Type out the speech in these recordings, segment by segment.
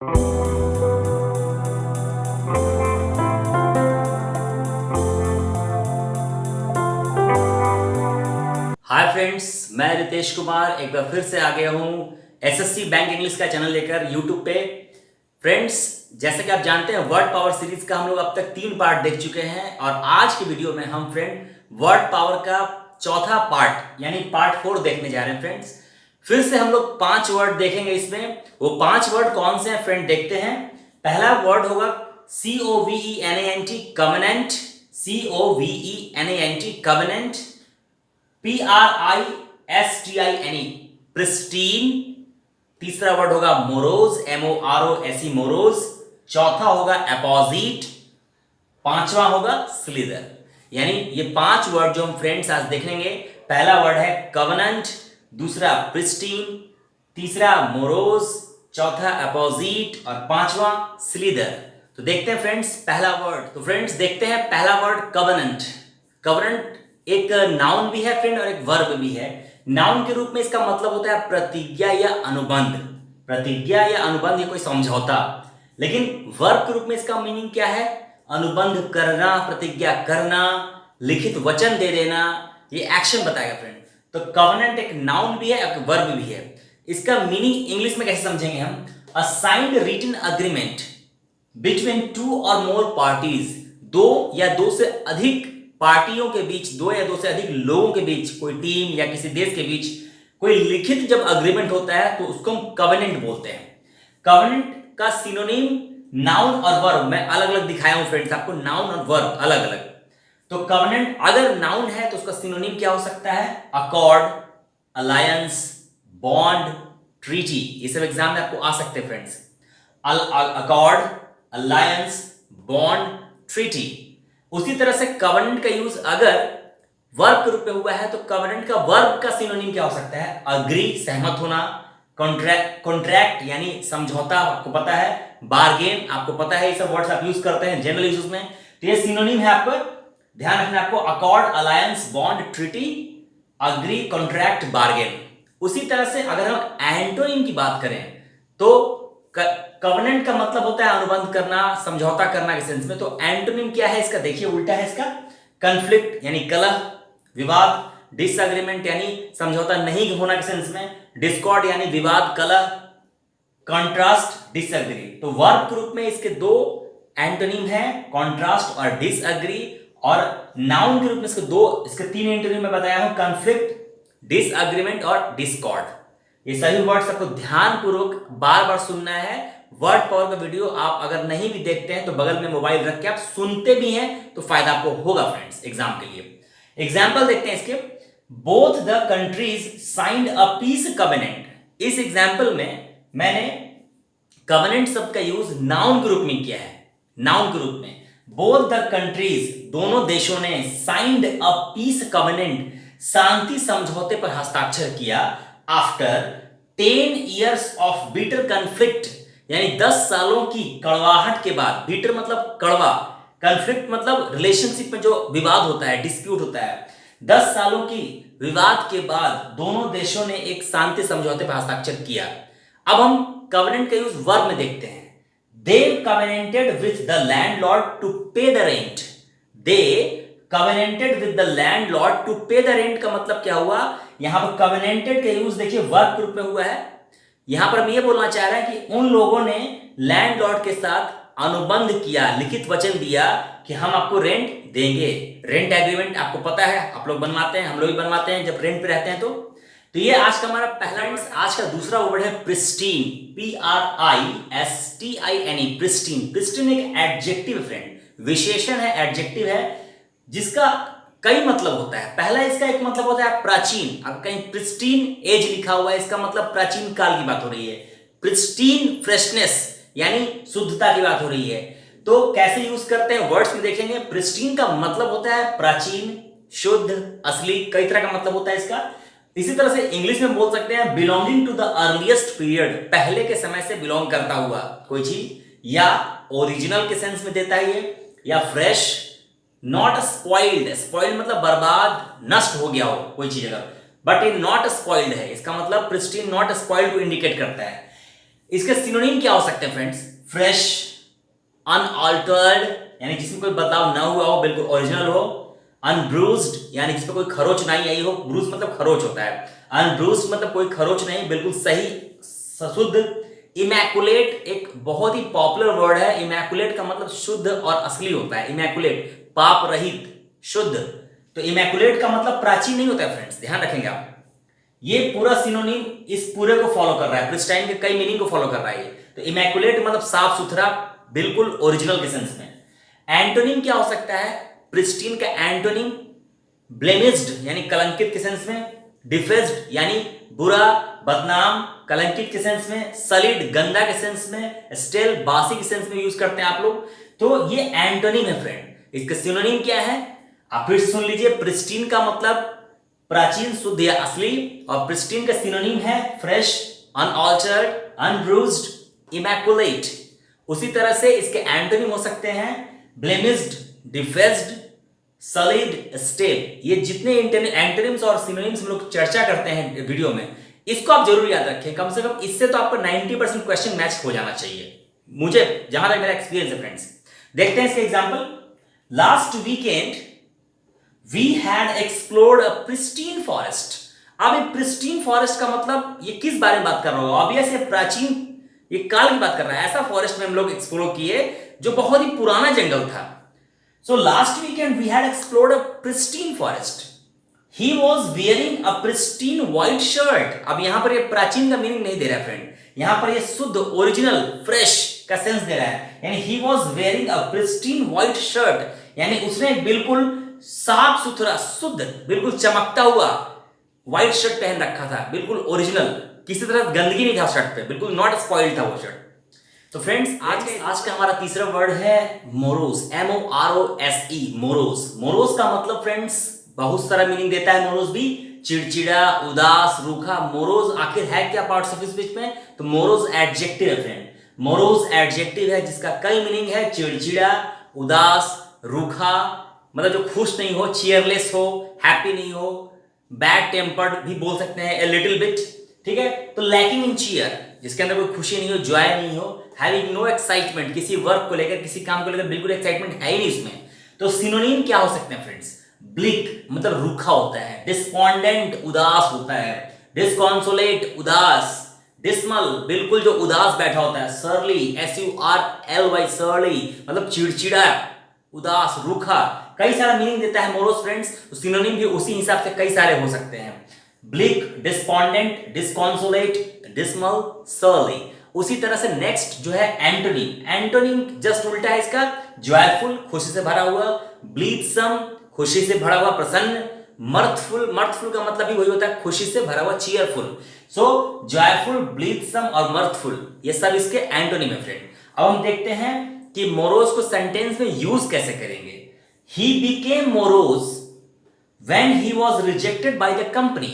Hi friends, मैं रितेश कुमार एक बार फिर से आ गया हूँ एसएससी बैंक इंग्लिश का चैनल लेकर यूट्यूब पे। फ्रेंड्स, जैसे कि आप जानते हैं वर्ड पावर सीरीज का हम लोग अब तक 3 पार्ट देख चुके हैं और आज की वीडियो में हम फ्रेंड वर्ड पावर का चौथा पार्ट यानी पार्ट 4 देखने जा रहे हैं। फ्रेंड्स, फिर से हम लोग 5 वर्ड देखेंगे। इसमें वो 5 वर्ड कौन से हैं फ्रेंड, देखते हैं। पहला वर्ड होगा COVENANT, covenant. COVENANT, covenant. PRISTINE, pristine. तीसरा वर्ड होगा मोरोज, MOROSE, मोरोज। चौथा होगा अपोजिट। पांचवा होगा स्लीदर। यानी ये 5 वर्ड जो हम फ्रेंड्स आज देखेंगे। पहला वर्ड है कवेनेंट, दूसरा प्रिस्टीन, तीसरा मोरोज, चौथा अपोजिट और पांचवा स्लीदर। तो देखते हैं फ्रेंड्स पहला वर्ड। तो फ्रेंड्स देखते हैं पहला वर्ड कवेनेंट। कवेनेंट एक नाउन भी है फ्रेंड और एक वर्ब भी है। नाउन के रूप में इसका मतलब होता है प्रतिज्ञा या अनुबंध। प्रतिज्ञा या अनुबंध, ये कोई समझौता। लेकिन वर्ब के रूप में इसका मीनिंग क्या है? अनुबंध करना, प्रतिज्ञा करना, लिखित वचन दे देना, ये एक्शन बताएगा फ्रेंड। तो कवेनेंट एक नाउन भी है, एक वर्ब भी है। इसका मीनिंग इंग्लिश में कैसे समझेंगे हम? अ साइंड रिटन अग्रीमेंट बिटवीन 2 और मोर पार्टीज, 2 या 2 से अधिक पार्टियों के बीच, 2 या 2 से अधिक लोगों के बीच, कोई टीम या किसी देश के बीच कोई लिखित जब अग्रीमेंट होता है तो उसको हम कवेनेंट बोलते हैं। कवेनेंट का सिनोनिम नाउन और वर्ब मैं अलग अलग दिखाया हूं फ्रेंड्स आपको, नाउन और वर्ब अलग अलग। तो कवेनेंट अगर नाउन है तो उसका सिनोनिम क्या हो सकता है? Accord, alliance, bond, treaty. ये सब एग्जाम में आपको आ सकते हैं friends. Accord, alliance, bond, treaty. उसी तरह से कवेनेंट का यूज अगर वर्ब के रूप में हुआ है तो कवेनेंट का वर्ब का सिनोनिम क्या हो सकता है? अग्री, सहमत होना, कॉन्ट्रैक्ट यानी समझौता, आपको पता है, बार्गेन, आपको पता है, ये सब वर्ड्स आप यूज करते हैं जनरल यूज में। तो ये सिनोनिम है, आपको ध्यान रखना। आपको accord, alliance, bond, treaty, agree, contract, bargain. उसी तरह से अगर हम एंटोनिम की बात करें तो कवेनेंट का मतलब होता है अनुबंध करना, समझौता करना के सेंस में। तो एंटोनिम क्या है इसका? देखिए उल्टा है इसका। कॉन्फ्लिक्ट यानी कलह, विवाद, डिसएग्रीमेंट यानी समझौता नहीं होना के सेंस में, डिस्कॉर्ड यानी विवाद, कलह, कॉन्ट्रास्ट, डिसएग्री। तो वर्ब के रूप में इसके 2 एंटोनिम है, कॉन्ट्रास्ट और डिसएग्री। और नाउन के रूप में इसके 3 एंटोनिम में बताया हूं, कॉन्फ्लिक्ट, डिसएग्रीमेंट और डिस्कॉर्ड। ये सभी वर्ड्स आपको ध्यानपूर्वक बार बार सुनना है। वर्ड पावर का वीडियो आप अगर नहीं भी देखते हैं तो बगल में मोबाइल रख के आप सुनते भी हैं तो फायदा आपको होगा फ्रेंड्स एग्जाम के लिए। एग्जाम्पल देखते हैं इसके। Both the countries signed a peace covenant. इस एग्जाम्पल में मैंने कवेनेंट शब्द का यूज नाउन के रूप में किया है। नाउन के रूप में बोथ द कंट्रीज, दोनों देशों ने, साइंड अ पीस कवेनेंट, शांति समझौते पर हस्ताक्षर किया। After 10 years of bitter conflict, यानी 10 सालों की कड़वाहट के बाद। बिटर मतलब कड़वा, कन्फ्लिक्ट मतलब रिलेशनशिप में जो विवाद होता है, डिस्प्यूट होता है। 10 सालों की विवाद के बाद दोनों देशों ने एक शांति समझौते पर हस्ताक्षर किया। अब हम कवेनेंट का यूज वर्ब में देखते हैं। They covenanted with the landlord to pay the rent. They covenanted with the landlord to pay the rent का मतलब क्या हुआ? यहां पर कवेनेंटेड का यूज देखिए वर्ब के रूप में हुआ है। यहां पर हम ये बोलना चाह रहे हैं कि उन लोगों ने लैंडलॉर्ड के साथ अनुबंध किया, लिखित वचन दिया कि हम आपको रेंट देंगे। रेंट एग्रीमेंट आपको पता है, आप लोग बनवाते हैं, हम लोग भी बनवाते हैं जब रेंट पे रहते हैं। तो ये आज का हमारा पहला। आज का दूसरा वर्ड है प्रिस्टीन, PRISTINE, प्रिस्टीन। प्रिस्टीन एक एडजेक्टिव फ्रेंड, विशेषण है, एडजेक्टिव है, जिसका कई मतलब होता है। पहला इसका एक मतलब होता है प्राचीन। अब कहीं प्रिस्टीन एज लिखा हुआ है, इसका मतलब प्राचीन काल की बात हो रही है। प्रिस्टीन फ्रेशनेस यानी शुद्धता की बात हो रही है। तो कैसे यूज करते हैं वर्ड्स में देखेंगे। प्रिस्टीन का मतलब होता है प्राचीन, शुद्ध, असली, कई तरह का मतलब होता है इसका। इसी तरह से इंग्लिश में बोल सकते हैं belonging to the earliest period, पहले के समय से बिलोंग करता हुआ कोई चीज, या ओरिजिनल के सेंस में देता है ये, या फ्रेश, नॉट स्पॉइल्ड। स्पॉइल्ड मतलब बर्बाद, नष्ट हो गया हो कोई चीज अगर, बट ये नॉट स्पॉइल्ड है, इसका मतलब प्रिस्टीन नॉट स्पॉइल्ड को इंडिकेट करता है। इसके सिनोनिम क्या हो सकते हैं फ्रेंड्स? फ्रेश, अनऑल्टर्ड यानी जिसमें कोई बदलाव ना हुआ हो, बिल्कुल ओरिजिनल हो, अनब्रूज्ड यानी जिसमें कोई खरोच नहीं आई हो, ब्रूज मतलब खरोच होता है, अनब्रूज्ड मतलब कोई खरोच नहीं, बिल्कुल सही शुद्ध। इमैकुलेट एक बहुत ही पॉपुलर वर्ड है, इमैकुलेट का मतलब शुद्ध और असली होता है, इमैकुलेट पाप रहित, शुद्ध। तो इमैकुलेट का मतलब प्राचीन नहीं होता है फ्रेंड्स, ध्यान रखेंगे आप। ये पूरा सिनोनिम इस पूरे को फॉलो कर रहा है, प्रिस्टाइन के कई मीनिंग को फॉलो कर रहा है ये। तो इमैकुलेट मतलब साफ सुथरा, बिल्कुल ओरिजिनल के सेंस में। एंटोनिम क्या हो सकता है? प्रिस्टीन का एंटोनिम ब्लेमिश्ड यानी कलंकित के सेंस में, डिफेस्ड यानी बुरा, बदनाम, कलंकित के सेंस में, सलिड गंदा के सेंस में, स्टेल बासी के सेंस में यूज करते हैं आप लोग। तो ये एंटोनिम है फ्रेंड। इसका सिनोनिम क्या है? आप फिर सुन लीजिए। प्रिस्टीन का मतलब प्राचीन, शुद्ध या असली, और प्रिस्टीन का सिनोनिम है फ्रेश, अनऑल्टर्ड, अनब्रूज्ड, इमैकुलेट। उसी तरह से इसके एंटोनिम हो सकते हैं ब्लेमिश्ड, डिफेस्ड, सॉलिड, स्टेल। ये जितने एंटोनिम्स और सिनोनिम्स हम लोग चर्चा करते हैं वीडियो में, इसको आप जरूर याद रखें। कम से कम इससे तो आपका 90% क्वेश्चन मैच हो जाना चाहिए, मुझे जहां तक मेरा एक्सपीरियंस है फ्रेंड्स। देखते हैं इसके example. Last weekend we had explored a pristine forest. अब ये प्रिस्टीन फॉरेस्ट का मतलब ये किस बारे में बात कर रहा होगा? ऑब्वियस ये प्राचीन, ये काल की बात कर रहा है। ऐसा फॉरेस्ट में हम लोग एक्सप्लोर किए जो बहुत ही पुराना जंगल था। So last weekend we had explored a pristine forest. He was wearing a pristine white shirt. अब यहां पर ये प्राचीन का मीनिंग नहीं दे रहा है फ्रेंड, यहां पर ये शुद्ध, ओरिजिनल, फ्रेश का सेंस दे रहा है। यानी he was wearing a pristine white shirt, यानी उसने बिल्कुल साफ सुथरा, शुद्ध, बिल्कुल चमकता हुआ व्हाइट शर्ट पहन रखा था, बिल्कुल ओरिजिनल, किसी तरह गंदगी नहीं था शर्ट पे, बिल्कुल नॉट स्पॉइल्ड था वो शर्ट। तो फ्रेंड्स आज का हमारा तीसरा वर्ड है मोरोज, MOROSE, मोरोज। मोरोज का मतलब फ्रेंड्स बहुत सारा मीनिंग देता है। मोरोज भी चिड़चिड़ा, उदास, रूखा। मोरोज आखिर है क्या पार्ट्स ऑफ स्पीच में? तो मोरोज एडजेक्टिव है फ्रेंड। मोरोज एडजेक्टिव है जिसका कई मीनिंग है, चिड़चिड़ा, उदास, रूखा, मतलब जो खुश नहीं हो, चीयरलेस हो, हैप्पी नहीं हो, बैड टेम्पर्ड भी बोल सकते हैं, ए लिटिल बिट, ठीक है। तो लैकिंग इन चीयर, जिसके अंदर कोई खुशी नहीं हो, जॉय नहीं हो, हैविंग नो एक्साइटमेंट, किसी वर्क को लेकर, किसी काम को लेकर बिल्कुल एक्साइटमेंट है ही नहीं उसमें। तो सिनोनिम क्या हो सकते हैं फ्रेंड्स? ब्लिक मतलब रूखा होता है, डिस्पॉन्डेंट उदास होता है, डिस्कॉन्सोलेट उदास, डिस्मल बिल्कुल जो उदास बैठा होता है, सरली SURLY सरली मतलब चिड़चिड़ा, उदास, रूखा, कई सारा मीनिंग देता है मोरोज फ्रेंड्स। तो सिनोनिम भी उसी हिसाब से कई सारे हो सकते हैं, ब्लिक, डिस्पॉन्डेंट, डिस्कॉन्सोलेट, डिस्मल, सरली। उसी तरह से नेक्स्ट जो है एंटोनिम। एंटोनिम जस्ट उल्टा है इसका, जॉयफुल खुशी से भरा हुआ, ब्लीथसम खुशी से भरा हुआ, प्रसन्न, मर्थफुल, मर्थफुल का मतलब भी वही होता है खुशी से भरा हुआ, चीयरफुल। सो जॉयफुल, ब्लीथसम और मर्थफुल ये सब इसके एंटोनिम है फ्रेंड। अब हम देखते हैं कि मोरोज को सेंटेंस में यूज कैसे करेंगे। He became morose when he was rejected by the company.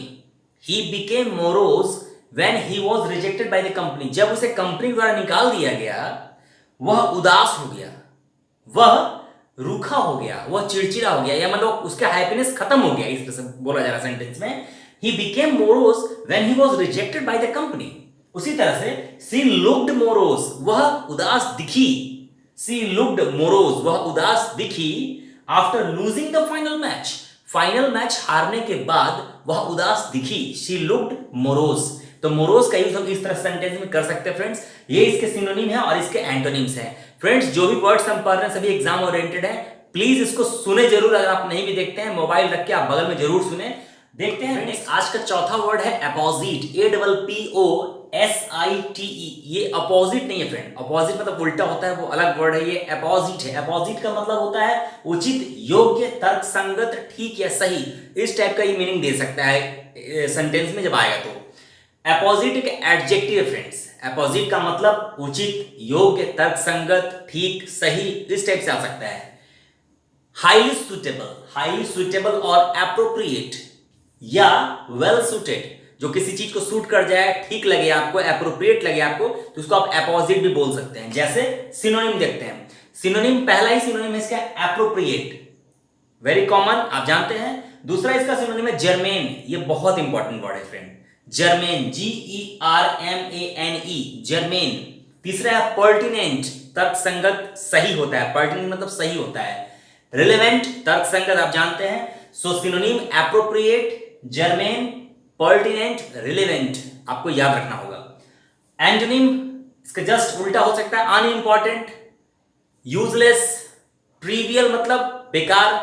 He became morose when he was rejected by the company. जब उसे कंपनी द्वारा निकाल दिया गया, वह उदास हो गया, वह रूखा हो गया, वह चिड़चिड़ा हो गया, या मतलब उसका हैप्पीनेस खत्म हो गया, इस तरह से बोला जा रहा है सेंटेंस में। He became morose when he was rejected by the company. उसी तरह से she looked morose, वह उदास दिखी, she looked morose, वह उदास दिखी, after losing the final match, final match हारने के बाद वह उदास दिखी, शी लुक्ड मोरोज। तो मोरोज का यूज हम इस तरह सेंटेंस में कर सकते हैं फ्रेंड्स। ये इसके सिनोनिम है और इसके एंटोनिम्स हैं फ्रेंड्स। जो भी वर्ड्स हम पढ़ रहे हैं सभी एग्जाम ओरिएंटेड है, प्लीज इसको सुने जरूर। अगर आप नहीं भी देखते हैं, मोबाइल रख के आप बगल में जरूर सुने। देखते हैं फ्रेंड्स, आज का चौथा वर्ड है अपोजिट, APPOSITE। ये अपोजिट नहीं है फ्रेंड, अपोजिट मतलब उल्टा होता है, वो अलग वर्ड है, ये अपोजिट है। अपोजिट का मतलब होता है उचित, योग्य, तर्कसंगत, ठीक या सही, इस टाइप का ये मीनिंग दे सकता है सेंटेंस में जब आएगा। तो अपोजिट एक एडजेक्टिव है फ्रेंड्स। अपोजिट का मतलब उचित, योग्य, तर्कसंगत, ठीक, सही, इस टाइप से आ सकता है। हाईली सुटेबल और एप्रोप्रिएट या वेल सुटेड, जो किसी चीज को सूट कर जाए, ठीक लगे आपको, एप्रोप्रिएट लगे आपको, तो उसको आप अपोजिट भी बोल सकते हैं। जैसे सिनोनिम देखते हैं। सिनोनिम, पहला ही सिनोनिम है इसका एप्रोप्रिएट, वेरी कॉमन, आप जानते हैं। दूसरा इसका सिनोनिम है जर्मेन, ये बहुत इंपॉर्टेंट वर्ड है फ्रेंड। Germane, GERMANE, germane. तीसरा है पर्टिनेंट, तर्कसंगत, सही होता है, पर्टिनेंट मतलब सही होता है। रिलेवेंट, तर्कसंगत, आप जानते हैं। So synonym appropriate, germane, pertinent, relevant, आपको याद रखना होगा। एंटोनिम इसका जस्ट उल्टा हो सकता है, अनइंपॉर्टेंट, यूजलेस, ट्रिवियल मतलब बेकार,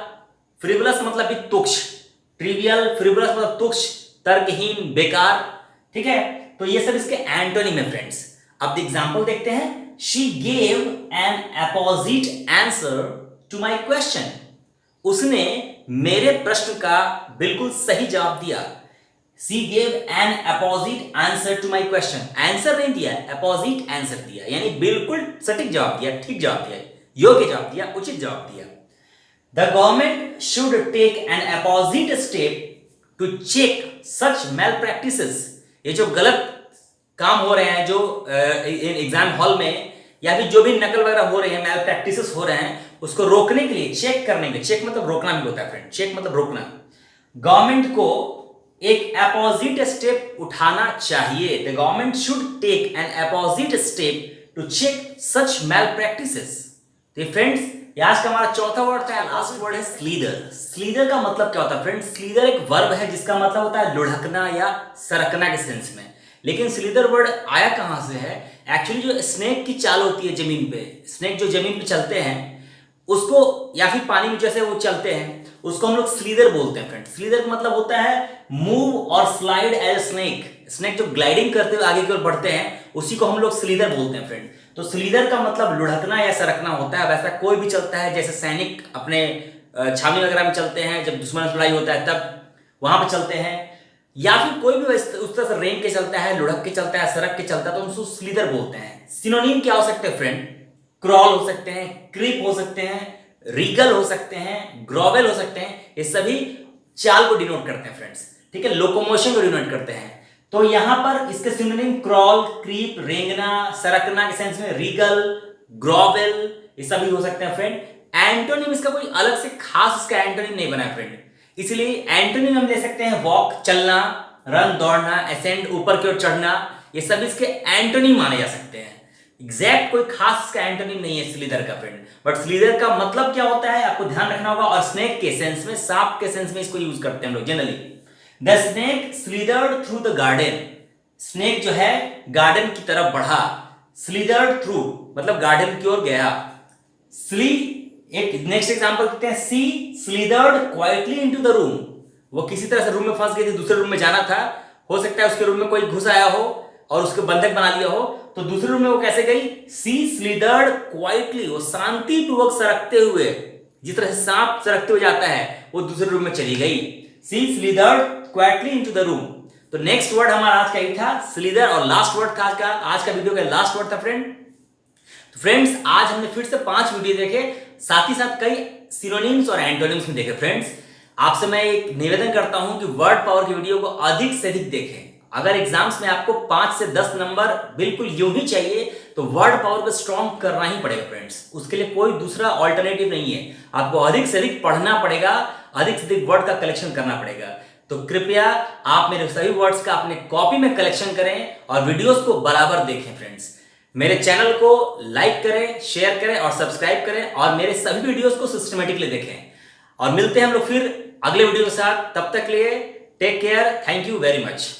फ्रिवलस मतलब भी तुच्छ, ट्रिवियल फ्रिवलस मतलब तुच्छ, तर्कहीन, बेकार, ठीक है। तो ये सब इसके एंटोनिम है फ्रेंड्स। अब एग्जांपल देखते हैं। She gave an opposite answer to my question, उसने मेरे प्रश्न का बिल्कुल सही जवाब दिया। She gave an opposite answer to my question. Answer नहीं दिया, अपोजिट आंसर दिया, यानी बिल्कुल सटीक जवाब दिया, ठीक जवाब दिया, योग्य जवाब दिया, उचित जवाब दिया। The government should take an opposite step to check such malpractices. ये जो गलत काम हो रहे हैं, जो एग्जाम हॉल में या फिर जो भी नकल वगैरह हो रहे हैं, मैल प्रैक्टिसेस हो रहे हैं, उसको रोकने के लिए, चेक करने के लिए, चेक मतलब रोकना भी होता है फ्रेंड, चेक मतलब रोकना। गवर्नमेंट को एक अपोजिट स्टेप उठाना चाहिए। The government should take an opposite step to check such malpractices friends, आज का हमारा चौथा वर्ड था, लास्ट वर्ड है स्लीदर। स्लीदर का मतलब क्या होता है फ्रेंड्स? स्लीदर एक वर्ब है जिसका मतलब होता है लुढ़कना या सरकना के सेंस में। लेकिन स्लीदर वर्ड आया कहां से है? एक्चुअली जो स्नेक की चाल होती है जमीन पे, स्नेक जो जमीन पे चलते हैं उसको, या फिर पानी में जैसे वो चलते हैं, उसको हम लोग स्लीदर बोलते हैं फ्रेंड। स्लीदर का मतलब होता है मूव और स्लाइड एज स्नेक। स्नेक जो ग्लाइडिंग करते हुए आगे की ओर बढ़ते हैं, उसी को हम लोग स्लीदर बोलते हैं फ्रेंड। तो स्लीदर का मतलब लुढ़कना या सरकना होता है। वैसा कोई भी चलता है, जैसे सैनिक अपने छावनी वगैरह में चलते हैं, जब दुश्मन से लड़ाई होता है तब वहां पर चलते हैं, या फिर कोई भी उस तरह से रेंग के चलता है, लुढ़क के चलता है, सरक के चलता है, तो उसको स्लीदर बोलते हैं। सिनोनिम क्या हो सकते हैं फ्रेंड? क्रॉल हो सकते हैं, क्रीप हो सकते हैं, रीगल हो सकते हैं, ग्रोवेल हो सकते हैं। ये सभी चाल को डिनोट करते हैं फ्रेंड्स, ठीक है, लोकोमोशन को डिनोट करते हैं। तो यहां पर इसके सिनोनिम क्रॉल, क्रीप, रेंगना, सरकना के सेंस में रीगल, ग्रोवेल, ये सभी हो सकते हैं फ्रेंड। एंटोनिम इसका कोई अलग से खास इसका एंटोनिम नहीं बना है फ्रेंड, इसलिए एंटोनिम हम ले सकते हैं वॉक, चलना, रन, दौड़ना, असेंड, ऊपर की ओर चढ़ना, ये सब इसके एंटोनिम माने जा सकते हैं। एग्जैक्ट कोई खास इसका एंटोनिम नहीं है स्लीदर का फ्रेंड, बट स्लीदर का मतलब क्या होता है आपको ध्यान रखना होगा। और स्नेक के सेंस में, सांप के सेंस में इसको यूज करते हैं हम लोग generally. The snake slithered through the garden, snake जो है गार्डन की तरफ बढ़ा। स्लीदर्ड थ्रू मतलब गार्डन की ओर गया। स्ली, एक नेक्स्ट एग्जांपल देखते हैं। सी स्लीदर्ड क्वाइटली इनटू द रूम, वो किसी तरह से रूम में फंस गई थी, दूसरे रूम में जाना था, हो सकता है उसके रूम में कोई घुस आया हो और उसके बंधक बना लिया हो, तो दूसरे रूम में वो कैसे गई? सी स्लीदर्ड क्वाइटली, वो शांतिपूर्वक सरकते हुए, जिस तरह से सांप सरकते हुए जाता है, वो दूसरे रूम में चली गई। सी स्लीदर्ड क्वाइटली इनटू द रूम। तो नेक्स्ट वर्ड हमारा आज का ही था स्लीदर, और लास्ट वर्ड था आज का वीडियो का लास्ट वर्ड था फ्रेंड। तो फ्रेंड्स, आज हमने फिर से 5 वीडियो देखे, साथ ही साथ कई सिनोनिम्स और एंटोनिम्स में देखे। फ्रेंड्स, आपसे मैं एक निवेदन करता हूं कि वर्ड पावर की वीडियो को अधिक से अधिक देखें। अगर एग्जाम्स में आपको 5 से 10 नंबर बिल्कुल यूं ही चाहिए, तो वर्ड पावर को स्ट्रॉन्ग करना ही पड़ेगा फ्रेंड्स। उसके लिए कोई दूसरा ऑल्टरनेटिव नहीं है, आपको अधिक से अधिक पढ़ना पड़ेगा, अधिक से अधिक वर्ड का कलेक्शन करना पड़ेगा। तो कृपया आप मेरे सभी वर्ड्स का अपने कॉपी में कलेक्शन करें और वीडियोस को बराबर देखें फ्रेंड्स। मेरे चैनल को लाइक करें, शेयर करें और सब्सक्राइब करें, और मेरे सभी वीडियोस को सिस्टमेटिकली देखें। और मिलते हैं हम लोग फिर अगले वीडियो के साथ, तब तक के लिए take care, thank you very much.